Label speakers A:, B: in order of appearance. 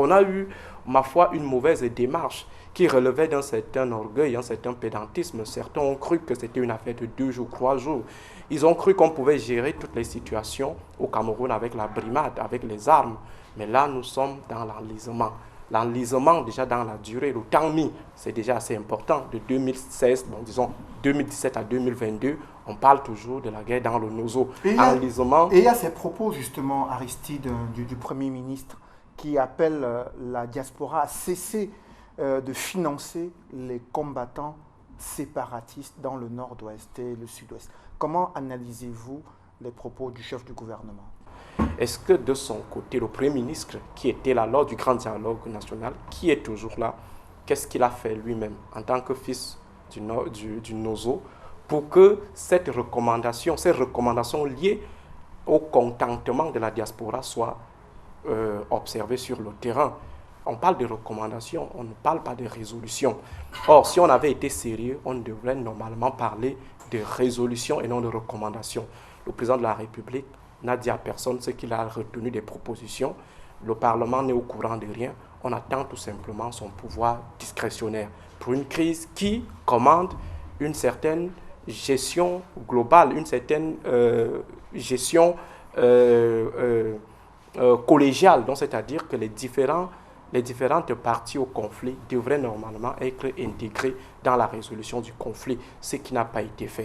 A: qu'on a eu, ma foi, une mauvaise démarche qui relevait d'un certain orgueil, un certain pédantisme. Certains ont cru que c'était une affaire de 2 jours, 3 jours. Ils ont cru qu'on pouvait gérer toutes les situations au Cameroun avec la brimade, avec les armes. Mais là, nous sommes dans l'enlisement. L'enlisement, déjà dans la durée, le temps mis, c'est déjà assez important. De 2016, bon, disons 2017 à 2022, on parle toujours de la guerre dans le Nozo.
B: Enlisement. Et il y a ces propos, justement, Aristide, du Premier ministre, qui appelle la diaspora à cesser de financer les combattants séparatistes dans le nord-ouest et le sud-ouest. Comment analysez-vous les propos du chef du gouvernement?
A: Est-ce que de son côté, le Premier ministre, qui était là lors du grand dialogue national, qui est toujours là, qu'est-ce qu'il a fait lui-même en tant que fils du Nozo pour que ces recommandations liées au contentement de la diaspora soient observées sur le terrain? On parle de recommandations, on ne parle pas de résolutions. Or, si on avait été sérieux, on devrait normalement parler de résolutions et non de recommandations. Le président de la République n'a dit à personne ce qu'il a retenu des propositions. Le Parlement n'est au courant de rien. On attend tout simplement son pouvoir discrétionnaire pour une crise qui commande une certaine gestion globale, une certaine gestion collégiale. Donc, c'est-à-dire que les différentes parties au conflit devraient normalement être intégrées dans la résolution du conflit, ce qui n'a pas été fait.